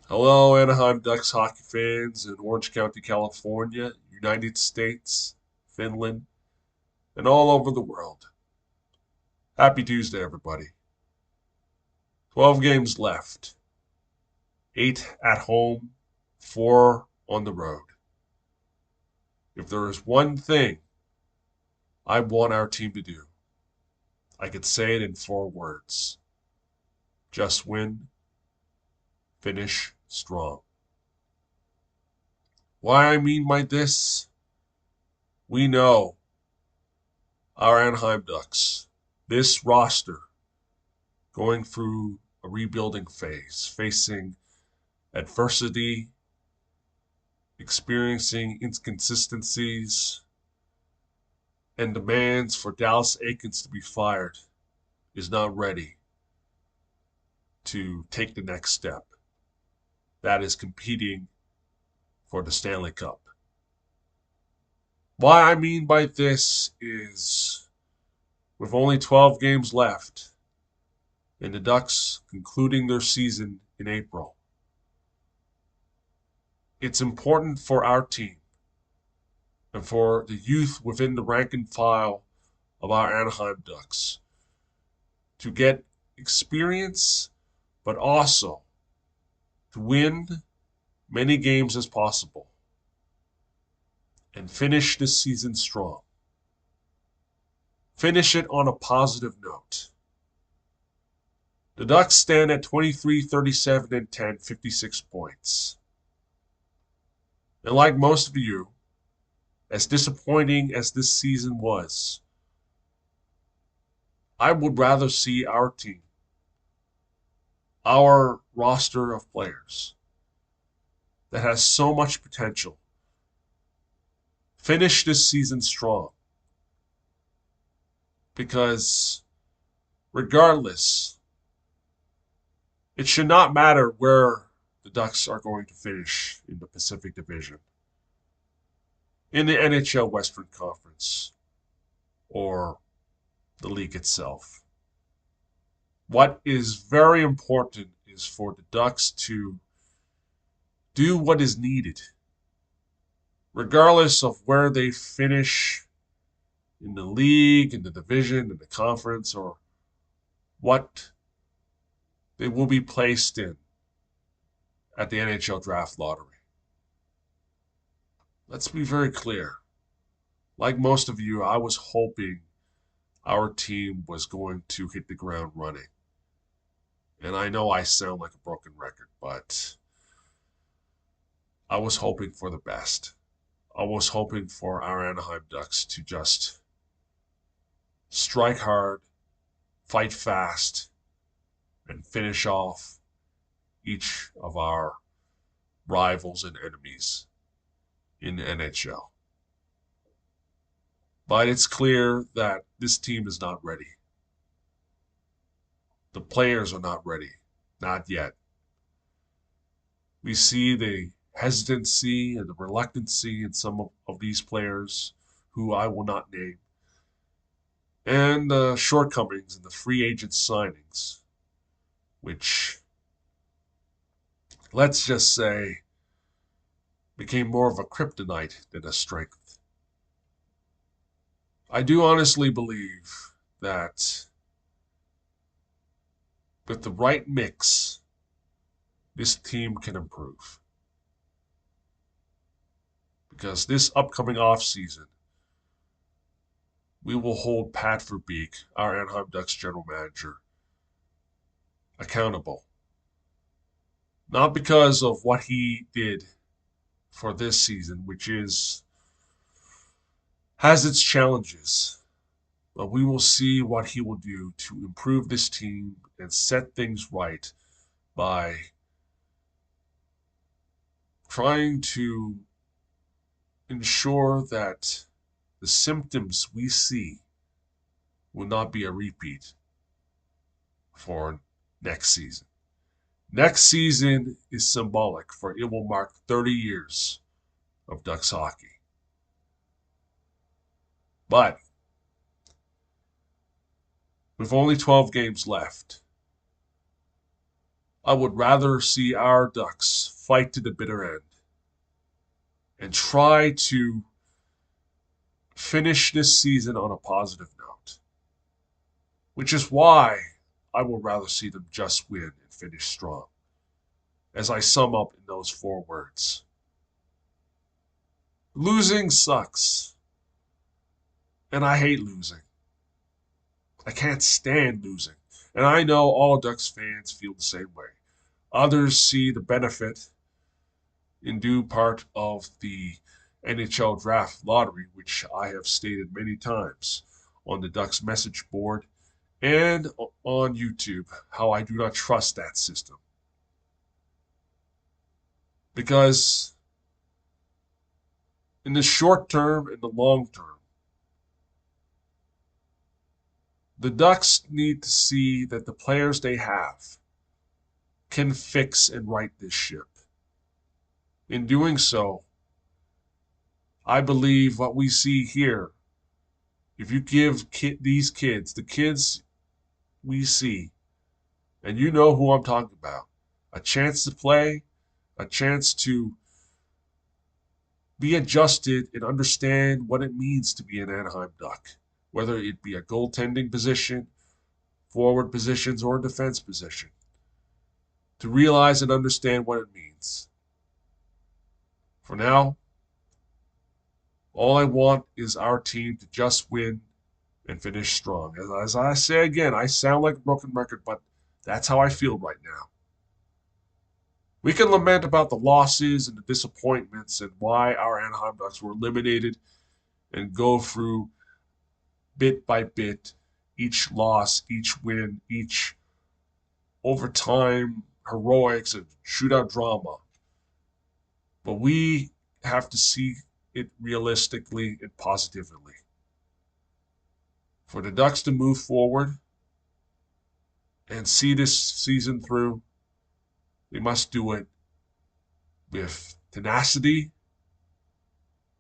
Hello, Anaheim Ducks hockey fans in Orange County, California, United States, Finland, and all over the world. Happy Tuesday, everybody. 12 games left, 8 at home, 4 on the road. If there is one thing I want our team to do, I could say it in 4 words. Just win, finish strong. Why I mean by this? We know our Anaheim Ducks, this roster, going through a rebuilding phase, facing adversity, experiencing inconsistencies, and demands for Dallas Aikens to be fired, is not ready to take the next step. That is competing for the Stanley Cup. What I mean by this is, with only 12 games left, and the Ducks concluding their season in April, it's important for our team and for the youth within the rank and file of our Anaheim Ducks to get experience, but also to win many games as possible and finish this season strong. Finish it on a positive note. The Ducks stand at 23, 37, and 10, 56 points. And like most of you, as disappointing as this season was, I would rather see our team, our roster of players that has so much potential, finish this season strong. Because regardless, it should not matter where the Ducks are going to finish in the Pacific Division, in the NHL Western Conference, or the league itself. What is very important is for the Ducks to do what is needed, regardless of where they finish in the league, in the division, in the conference, or what they will be placed in at the NHL Draft Lottery. Let's be very clear. Like most of you, I was hoping our team was going to hit the ground running. And I know I sound like a broken record, but I was hoping for the best. I was hoping for our Anaheim Ducks to just strike hard, fight fast, and finish off each of our rivals and enemies in the NHL. But it's clear that this team is not ready. The players are not ready. Not yet. We see the hesitancy and the reluctancy in some of these players who I will not name, and the shortcomings in the free agent signings, which, let's just say, became more of a kryptonite than a strength. I do honestly believe that with the right mix, this team can improve. Because this upcoming offseason, we will hold Pat Verbeek, our Anaheim Ducks general manager, accountable. Not because of what he did for this season, which has its challenges, but we will see what he will do to improve this team and set things right by trying to ensure that the symptoms we see will not be a repeat for next season. Next season is symbolic, for it will mark 30 years of Ducks hockey. But with only 12 games left, I would rather see our Ducks fight to the bitter end and try to finish this season on a positive note, which is why I would rather see them just win and finish strong, as I sum up in those 4 words. Losing sucks, and I hate losing. I can't stand losing, and I know all Ducks fans feel the same way. Others see the benefit in due part of the NHL draft lottery, which I have stated many times on the Ducks message board and on YouTube, how I do not trust that system. Because in the short term and the long term, the Ducks need to see that the players they have can fix and right this ship. In doing so, I believe what we see here, if you give these kids, the kids we see, and you know who I'm talking about, a chance to play, a chance to be adjusted and understand what it means to be an Anaheim Duck, whether it be a goaltending position, forward positions, or defense position, to realize and understand what it means. For now, all I want is our team to just win and finish strong. As I say again, I sound like a broken record, but that's how I feel right now. We can lament about the losses and the disappointments and why our Anaheim Ducks were eliminated and go through bit by bit each loss, each win, each overtime heroics and shootout drama. But we have to see it realistically and positively. For the Ducks to move forward and see this season through, they must do it with tenacity,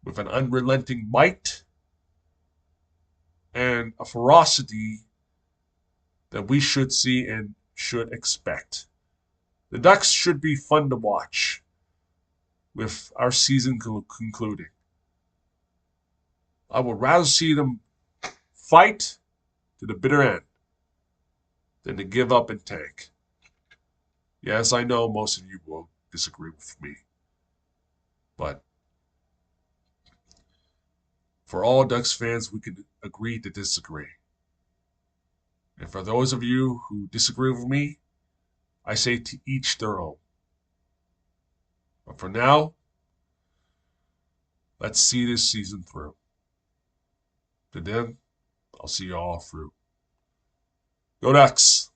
with an unrelenting might, and a ferocity that we should see and should expect. The Ducks should be fun to watch with our season concluding. I would rather see them fight to the bitter end than to give up and tank. Yes, I know most of you will disagree with me, but for all Ducks fans, we can agree to disagree. And for those of you who disagree with me, I say to each their own. But for now, let's see this season through. To then, I'll see you all through. Go Ducks!